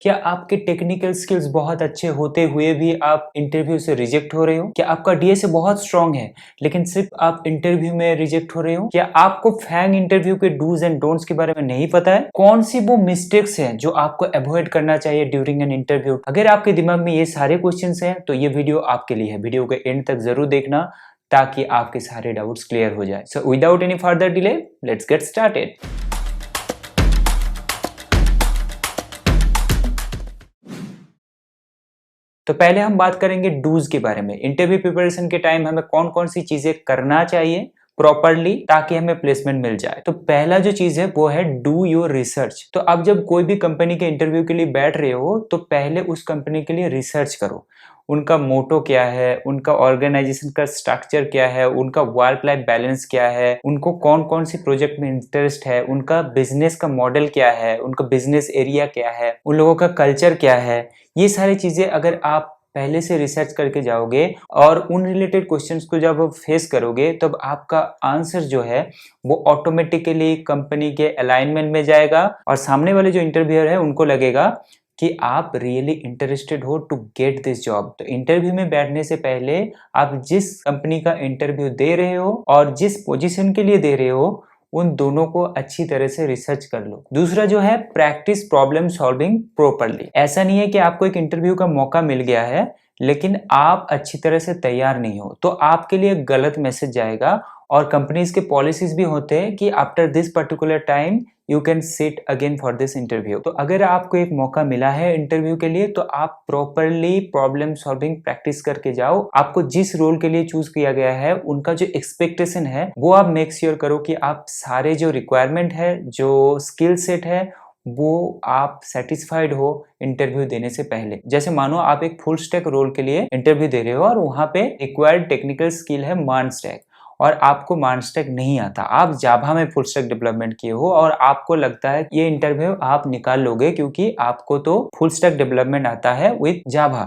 क्या आपके technical skills बहुत अच्छे होते हुए भी आप इंटरव्यू से रिजेक्ट हो रहे हो? क्या आपका डीएसए बहुत स्ट्रांग है लेकिन सिर्फ आप इंटरव्यू में रिजेक्ट हो रहे हो? क्या आपको फैंग इंटरव्यू के डूज एंड डोंट्स के बारे में नहीं पता है? कौन सी वो मिस्टेक्स हैं जो आपको अवॉइड करना चाहिए ड्यूरिंग एन इंटरव्यू? अगर आपके दिमाग में ये सारे क्वेश्चंस हैं तो ये वीडियो आपके लिए है। वीडियो के एंड तक जरूर देखना ताकि आपके सारे डाउट्स क्लियर हो जाए। So without any further delay let's get started. तो पहले हम बात करेंगे डूज के बारे में। इंटरव्यू प्रिपरेशन के टाइम हमें कौन कौन सी चीजें करना चाहिए प्रॉपरली ताकि हमें प्लेसमेंट मिल जाए। तो पहला जो चीज है वो है डू योर रिसर्च। तो अब जब कोई भी कंपनी के इंटरव्यू के लिए बैठ रहे हो तो पहले उस कंपनी के लिए रिसर्च करो। उनका मोटो क्या है, उनका ऑर्गेनाइजेशन का स्ट्रक्चर क्या है, उनका वर्क लाइफ बैलेंस क्या है, उनको कौन कौन सी प्रोजेक्ट में इंटरेस्ट है, उनका बिजनेस का मॉडल क्या है, उनका बिजनेस एरिया क्या है, उन लोगों का कल्चर क्या है। ये सारी चीजें अगर आप पहले से रिसर्च करके जाओगे और उन रिलेटेड क्वेश्चंस को जब फेस करोगे तब आपका आंसर जो है वो ऑटोमेटिकली कंपनी के अलाइनमेंट में जाएगा और सामने वाले जो इंटरव्यूअर है उनको लगेगा कि आप रियली इंटरेस्टेड हो टू गेट दिस जॉब। तो इंटरव्यू में बैठने से पहले आप जिस कंपनी का इंटरव्यू दे रहे हो और जिस पोजीशन के लिए दे रहे हो उन दोनों को अच्छी तरह से रिसर्च कर लो। दूसरा जो है प्रैक्टिस प्रॉब्लम सॉल्विंग प्रॉपरली। ऐसा नहीं है कि आपको एक इंटरव्यू का मौका मिल गया है लेकिन आप अच्छी तरह से तैयार नहीं हो तो आपके लिए गलत मैसेज जाएगा। और कंपनीज के पॉलिसीज भी होते हैं कि after this particular time you can sit again for this interview. तो अगर आपको एक मौका मिला है इंटरव्यू के लिए तो आप प्रॉपरली प्रॉब्लम सॉल्विंग प्रैक्टिस करके जाओ। आपको जिस रोल के लिए चूज किया गया है उनका जो एक्सपेक्टेशन है वो आप मेक श्योर करो कि आप सारे जो रिक्वायरमेंट है, जो स्किल सेट है वो आप सेटिस्फाइड हो इंटरव्यू देने से पहले। जैसे मानो आप एक फुल स्टैक रोल के लिए इंटरव्यू दे रहे हो और वहां पे रिक्वायर्ड टेक्निकल स्किल है मान स्टैक और आपको मान स्टैक नहीं आता, आप जावा में फुल स्टैक डेवलपमेंट किए हो और आपको लगता है ये इंटरव्यू आप निकाल लोगे क्योंकि आपको तो फुल स्टैक डेवलपमेंट आता है विद जावा,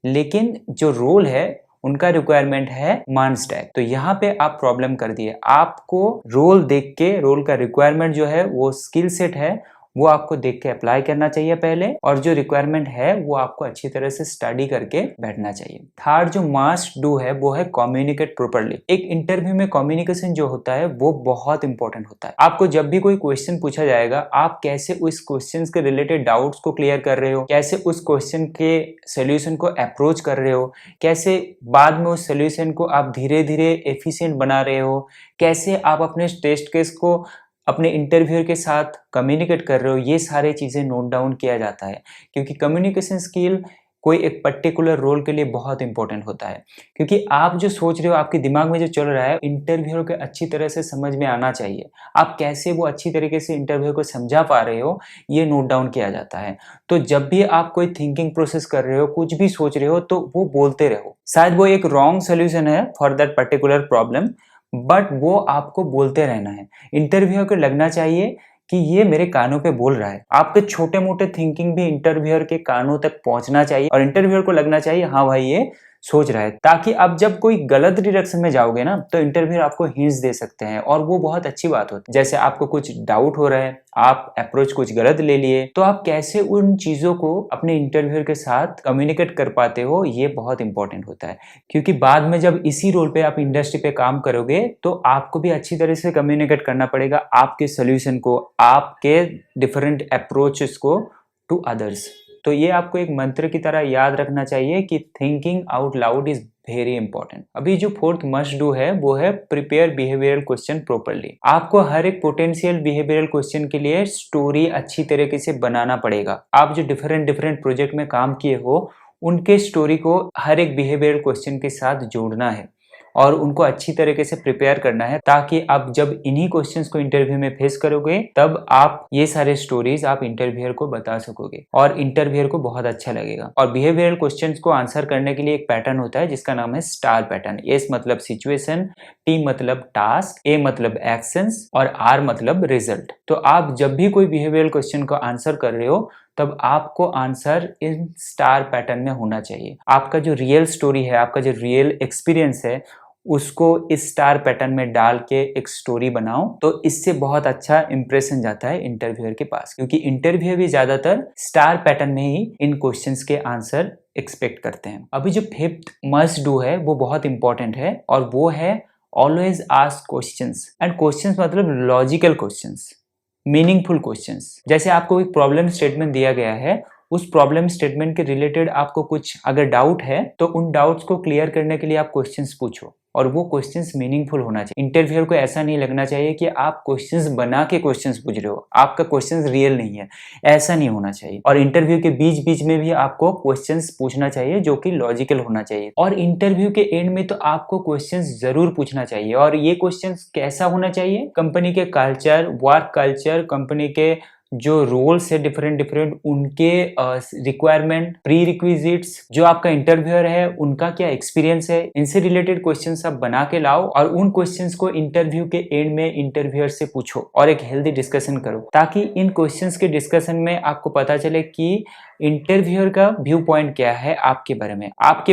लेकिन जो रोल है उनका रिक्वायरमेंट है मान स्टैक। तो यहाँ पे आप प्रॉब्लम कर दिए। आपको रोल देख के, रोल का रिक्वायरमेंट जो है वो स्किल सेट है वो आपको देख के अप्लाई करना चाहिए पहले और जो रिक्वायरमेंट है वो आपको अच्छी तरह से स्टडी करके बैठना चाहिए। थर्ड जो मस्ट डू है वो है कम्युनिकेट प्रॉपर्ली। एक इंटरव्यू में कम्युनिकेशन जो होता है वो बहुत इंपॉर्टेंट होता है। आपको जब भी कोई क्वेश्चन पूछा जाएगा आप कैसे उस क्वेश्चन के रिलेटेड डाउट्स को क्लियर कर रहे हो, कैसे उस क्वेश्चन के सोल्यूशन को अप्रोच कर रहे हो, कैसे बाद में उस सोल्यूशन को आप धीरे धीरे एफिशिएंट बना रहे हो, कैसे आप अपने टेस्ट केस को अपने इंटरव्यूअर के साथ कम्युनिकेट कर रहे हो, ये सारे चीजें नोट डाउन किया जाता है क्योंकि कम्युनिकेशन स्किल कोई एक पर्टिकुलर रोल के लिए बहुत इंपॉर्टेंट होता है। क्योंकि आप जो सोच रहे हो, आपके दिमाग में जो चल रहा है, इंटरव्यूअर को अच्छी तरह से समझ में आना चाहिए। आप कैसे वो अच्छी तरीके से इंटरव्यू को समझा पा रहे हो ये नोट डाउन किया जाता है। तो जब भी आप कोई थिंकिंग प्रोसेस कर रहे हो, कुछ भी सोच रहे हो तो वो बोलते रहो। शायद वो एक रॉन्ग सोल्यूशन है for that particular problem but वो आपको बोलते रहना है। इंटरव्यूअर को लगना चाहिए कि ये मेरे कानों पे बोल रहा है। आपके छोटे मोटे थिंकिंग भी इंटरव्यूअर के कानों तक पहुंचना चाहिए और इंटरव्यूअर को लगना चाहिए हाँ भाई ये सोच रहा है, ताकि अब जब कोई गलत डायरेक्शन में जाओगे ना तो इंटरव्यूअर आपको हिंट्स दे सकते हैं और वो बहुत अच्छी बात होती है। जैसे आपको कुछ डाउट हो रहा है, आप अप्रोच कुछ गलत ले लिए तो आप कैसे उन चीजों को अपने इंटरव्यूअर के साथ कम्युनिकेट कर पाते हो ये बहुत इंपॉर्टेंट होता है। क्योंकि बाद में जब इसी रोल पे आप इंडस्ट्री पे काम करोगे तो आपको भी अच्छी तरह से कम्युनिकेट करना पड़ेगा आपके सोल्यूशन को, आपके डिफरेंट अप्रोचेस को टू अदर्स। तो ये आपको एक मंत्र की तरह याद रखना चाहिए कि thinking out loud is very important. अभी जो फोर्थ मस्ट डू है वो है प्रिपेयर बिहेवियरल क्वेश्चन प्रॉपर्ली। आपको हर एक पोटेंशियल बिहेवियरल क्वेश्चन के लिए स्टोरी अच्छी तरीके से बनाना पड़ेगा। आप जो डिफरेंट प्रोजेक्ट में काम किए हो उनके स्टोरी को हर एक बिहेवियरल क्वेश्चन के साथ जोड़ना है और उनको अच्छी तरीके से प्रिपेयर करना है ताकि आप जब इन्हीं क्वेश्चंस को इंटरव्यू में फेस करोगे तब आप ये सारे स्टोरीज आप इंटरव्यूअर को बता सकोगे और इंटरव्यूअर को बहुत अच्छा लगेगा। और बिहेवियरल क्वेश्चंस को आंसर करने के लिए एक पैटर्न होता है जिसका नाम है स्टार पैटर्न। एस मतलब सिचुएशन, टी मतलब टास्क, ए मतलब एक्शंस और आर मतलब रिजल्ट। तो आप जब भी कोई बिहेवियरल क्वेश्चन को आंसर कर रहे हो तब आपको आंसर इन स्टार पैटर्न में होना चाहिए। आपका जो रियल स्टोरी है, आपका जो रियल एक्सपीरियंस है उसको इस स्टार पैटर्न में डाल के एक स्टोरी बनाओ, तो इससे बहुत अच्छा इंप्रेशन जाता है इंटरव्यूअर के पास, क्योंकि इंटरव्यूअर भी ज्यादातर स्टार पैटर्न में ही इन क्वेश्चंस के आंसर एक्सपेक्ट करते हैं। अभी जो फिफ्थ मस्ट डू है वो बहुत इंपॉर्टेंट है, और वो है always ask questions. And questions मतलब लॉजिकल क्वेश्चंस, मीनिंगफुल क्वेश्चंस। जैसे आपको एक प्रॉब्लम स्टेटमेंट दिया गया है, उस प्रॉब्लम स्टेटमेंट के रिलेटेड आपको कुछ अगर डाउट है तो उन डाउट्स को क्लियर करने के लिए आप क्वेश्चंस पूछो, और वो क्वेश्चंस मीनिंगफुल होना चाहिए। इंटरव्यूअर को ऐसा नहीं लगना चाहिए कि आप क्वेश्चंस बना के क्वेश्चंस पूछ रहे हो, आपका क्वेश्चंस रियल नहीं है, ऐसा नहीं होना चाहिए। और इंटरव्यू के बीच बीच में भी आपको क्वेश्चंस पूछना चाहिए जो कि लॉजिकल होना चाहिए। और इंटरव्यू के एंड में तो आपको क्वेश्चंस जरूर पूछना चाहिए, और ये क्वेश्चंस कैसा होना चाहिए, कंपनी के कल्चर, वर्क कल्चर, कंपनी के जो रोल्स है डिफरेंट डिफरेंट, उनके रिक्वायरमेंट, प्री रिक्विजिट्स, जो आपका इंटरव्यूअर है उनका क्या एक्सपीरियंस है, इनसे रिलेटेड क्वेश्चंस आप बना के लाओ, और उन क्वेश्चंस को इंटरव्यू के एंड में इंटरव्यूअर से पूछो और एक हेल्दी डिस्कशन करो, ताकि इन क्वेश्चंस के डिस्कशन में आपको पता चले कि इंटरव्यूअर का व्यू पॉइंट क्या है आपके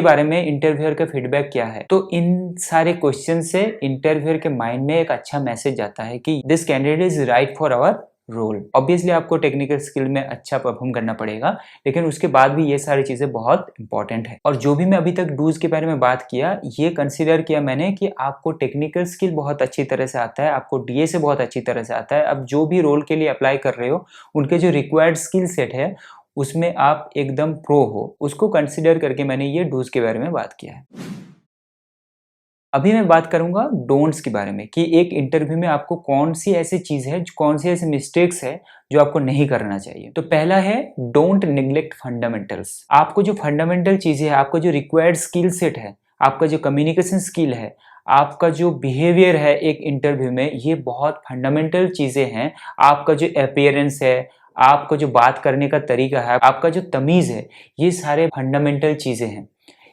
बारे में इंटरव्यूअर का फीडबैक क्या है। तो इन सारे क्वेश्चन से इंटरव्यूअर के माइंड में एक अच्छा मैसेज जाता है कि this candidate is right for our role. Obviously आपको टेक्निकल स्किल में अच्छा परफॉर्म करना पड़ेगा, लेकिन उसके बाद भी ये सारी चीजें बहुत इंपॉर्टेंट है। और जो भी मैं अभी तक डूज के बारे में बात किया, ये कंसीडर किया मैंने कि आपको टेक्निकल स्किल बहुत अच्छी तरह से आता है, आपको डीए से बहुत अच्छी तरह से आता है। अब जो भी रोल के लिए अप्लाई कर रहे हो, उनके जो रिक्वायर्ड स्किल सेट है उसमें आप एकदम प्रो हो, उसको कंसीडर करके मैंने ये डूज के बारे में बात किया है। अभी मैं बात करूंगा डोंट्स के बारे में, कि एक इंटरव्यू में आपको कौन सी ऐसी चीज है, कौन सी ऐसी मिस्टेक्स है जो आपको नहीं करना चाहिए। तो पहला है डोंट निग्लेक्ट फंडामेंटल्स। आपको जो फंडामेंटल चीजें है, आपका जो रिक्वायर्ड स्किल सेट है, आपका जो कम्युनिकेशन स्किल है, आपका जो बिहेवियर है एक इंटरव्यू में, ये बहुत फंडामेंटल चीजें हैं। आपका जो अपीयरेंस है, आपका जो बात करने का तरीका है, आपका जो तमीज है, ये सारे फंडामेंटल चीजें हैं।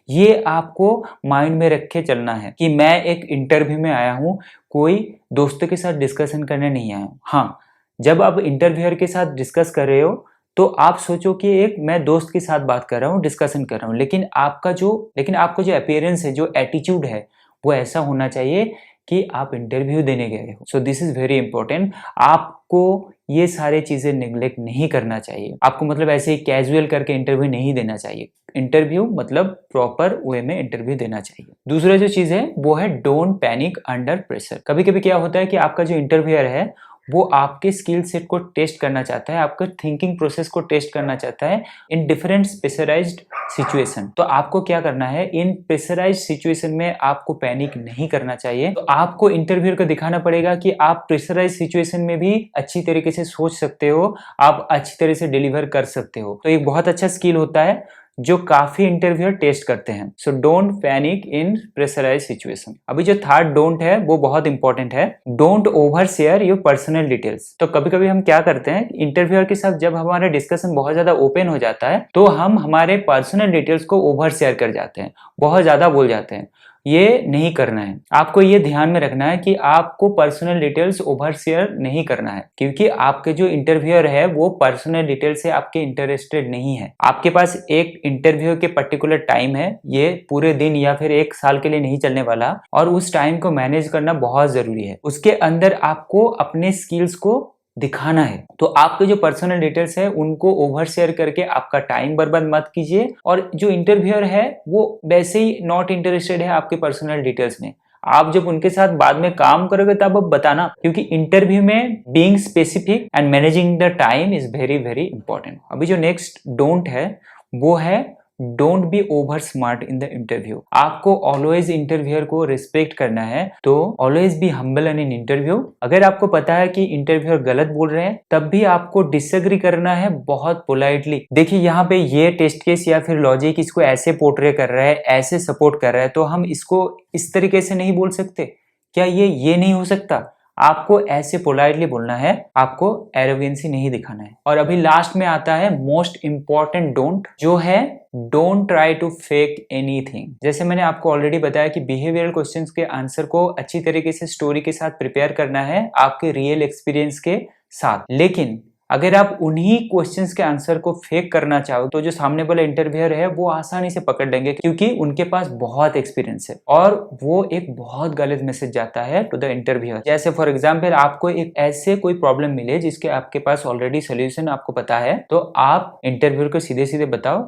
ये आपको माइंड में रख के चलना है कि मैं एक इंटरव्यू में आया हूँ, कोई दोस्तों के साथ डिस्कशन करने नहीं आया हूँ। हाँ, जब आप इंटरव्यूअर के साथ डिस्कस कर रहे हो तो आप सोचो कि एक मैं दोस्त के साथ बात कर रहा हूँ, डिस्कशन कर रहा हूँ, लेकिन आपका जो अपीयरेंस है, जो एटीट्यूड है, वो ऐसा होना चाहिए कि आप इंटरव्यू देने गए हो। So this is very important. आपको ये सारे चीजें निग्लेक्ट नहीं करना चाहिए। आपको मतलब ऐसे ही कैजुअल करके इंटरव्यू नहीं देना चाहिए। इंटरव्यू मतलब प्रॉपर वे में इंटरव्यू देना चाहिए। दूसरा जो चीज है वो है डोंट पैनिक अंडर प्रेशर। कभी कभी क्या होता है कि आपका जो इंटरव्यूअर है वो आपके स्किल सेट को टेस्ट करना चाहता है, आपका थिंकिंग प्रोसेस को टेस्ट करना चाहता है इन डिफरेंट स्पेशलाइज्ड सिचुएशन। तो आपको क्या करना है, इन प्रेशराइज्ड सिचुएशन में आपको पैनिक नहीं करना चाहिए। तो आपको इंटरव्यूअर को दिखाना पड़ेगा कि आप प्रेशराइज्ड सिचुएशन में भी अच्छी तरीके से सोच सकते हो, आप अच्छी तरह से डिलीवर कर सकते हो। तो एक बहुत अच्छा स्किल होता है जो काफी इंटरव्यूअर टेस्ट करते हैं। So don't panic in pressurise situation. अभी जो थर्ड डोंट है वो बहुत इंपॉर्टेंट है। Don't overshare your personal details. तो कभी कभी हम क्या करते हैं, इंटरव्यूअर के साथ जब हमारा डिस्कशन बहुत ज्यादा ओपन हो जाता है तो हम हमारे पर्सनल डिटेल्स को ओवर शेयर कर जाते हैं, बहुत ज्यादा बोल जाते हैं। ये नहीं करना है। आपको ये ध्यान में रखना है कि आपको पर्सनल डिटेल्स ओवर शेयर नहीं करना है, क्योंकि आपके जो इंटरव्यूअर है वो पर्सनल डिटेल से आपके इंटरेस्टेड नहीं है। आपके पास एक इंटरव्यू के पर्टिकुलर टाइम है, ये पूरे दिन या फिर एक साल के लिए नहीं चलने वाला, और उस टाइम को मैनेज करना बहुत जरूरी है। उसके अंदर आपको अपने स्किल्स को दिखाना है। तो आपके जो पर्सनल डिटेल्स है उनको ओवर शेयर करके आपका टाइम बर्बाद मत कीजिए। और जो इंटरव्यूअर है वो वैसे ही नॉट इंटरेस्टेड है आपके पर्सनल डिटेल्स में। आप जब उनके साथ बाद में काम करोगे तब आप बताना, क्योंकि इंटरव्यू में being specific and managing the time is very very important. अभी जो नेक्स्ट डोंट है वो है don't be over smart in the interview. आपको ऑलवेज इंटरव्यूअर को रिस्पेक्ट करना है, तो always be humble in interview. अगर आपको पता है कि इंटरव्यूअर गलत बोल रहे हैं तब भी आपको डिसएग्री करना है बहुत पोलाइटली। देखिए यहाँ पे ये टेस्ट केस या फिर लॉजिक इसको ऐसे पोर्ट्रे कर रहा है, ऐसे सपोर्ट कर रहा है, तो हम इसको इस तरीके से नहीं बोल सकते क्या, ये नहीं हो सकता। आपको ऐसे पोलाइटली बोलना है, आपको एरोगेंसी नहीं दिखाना है। और अभी लास्ट में आता है मोस्ट इंपॉर्टेंट डोंट, जो है don't try to fake anything. जैसे मैंने आपको ऑलरेडी बताया कि बिहेवियरल क्वेश्चंस के आंसर को अच्छी तरीके से स्टोरी के साथ प्रिपेयर करना है, आपके रियल एक्सपीरियंस के साथ। लेकिन अगर आप उन्हीं क्वेश्चंस के आंसर को फेक करना चाहो तो जो सामने वाला इंटरव्यूअर है वो आसानी से पकड़ लेंगे, क्योंकि उनके पास बहुत एक्सपीरियंस है और वो एक बहुत गलत मैसेज जाता है टू द इंटरव्यूअर। जैसे फॉर एग्जांपल आपको एक ऐसे कोई प्रॉब्लम मिले जिसके आपके पास ऑलरेडी सोल्यूशन आपको पता है, तो आप इंटरव्यूअर को सीधे सीधे बताओ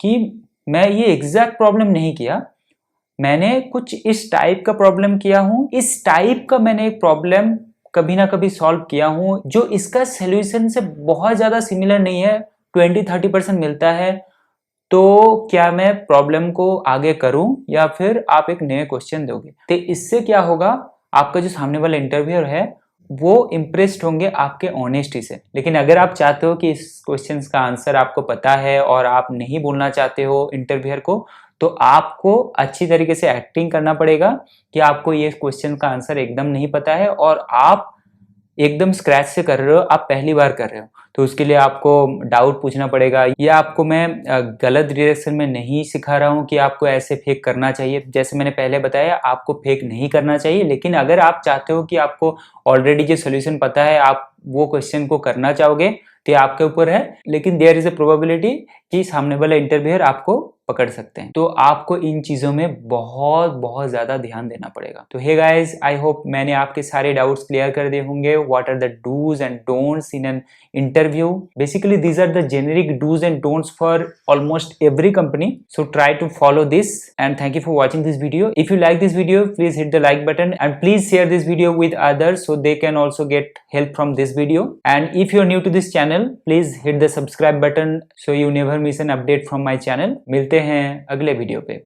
कि मैं ये एग्जैक्ट प्रॉब्लम नहीं किया, मैंने कुछ इस टाइप का प्रॉब्लम किया हूं, इस टाइप का मैंने एक प्रॉब्लम कभी ना कभी सॉल्व किया हूं जो इसका सोल्यूशन से बहुत ज्यादा सिमिलर नहीं है, 20-30% मिलता है, तो क्या मैं प्रॉब्लम को आगे करूं या फिर आप एक नए क्वेश्चन दोगे। तो इससे क्या होगा, आपका जो सामने वाला इंटरव्यूअर है वो इम्प्रेस्ड होंगे आपके ऑनेस्टी से। लेकिन अगर आप चाहते हो कि इस क्वेश्चन का आंसर आपको पता है और आप नहीं बोलना चाहते हो इंटरव्यूअर को, तो आपको अच्छी तरीके से एक्टिंग करना पड़ेगा कि आपको ये क्वेश्चन का आंसर एकदम नहीं पता है और आप एकदम स्क्रैच से कर रहे हो, आप पहली बार कर रहे हो, तो उसके लिए आपको डाउट पूछना पड़ेगा। या आपको मैं गलत डायरेक्शन में नहीं सिखा रहा हूँ कि आपको ऐसे फेक करना चाहिए, जैसे मैंने पहले बताया आपको फेक नहीं करना चाहिए। लेकिन अगर आप चाहते हो कि आपको ऑलरेडी जो सोल्यूशन पता है आप वो क्वेश्चन को करना चाहोगे तो आपके ऊपर है, लेकिन देयर इज अ प्रोबेबिलिटी कि सामने वाला इंटरव्यूअर आपको पकड़ सकते हैं। तो आपको इन चीजों में बहुत बहुत ज्यादा ध्यान देना पड़ेगा। तो हे गाइस, आई होप मैंने आपके सारे डाउट्स क्लियर कर दिए होंगे। What are the dos and don'ts in an interview? Basically these are the generic do's and don'ts for almost every company, so try to follow this. And thank you for watching this video. If you like this video, please hit the like button and please share this video with others so they can also get help from this video. And if you are new to this channel, please hit the subscribe button so you never miss an update from my channel. मिलते हैं अगले video पे।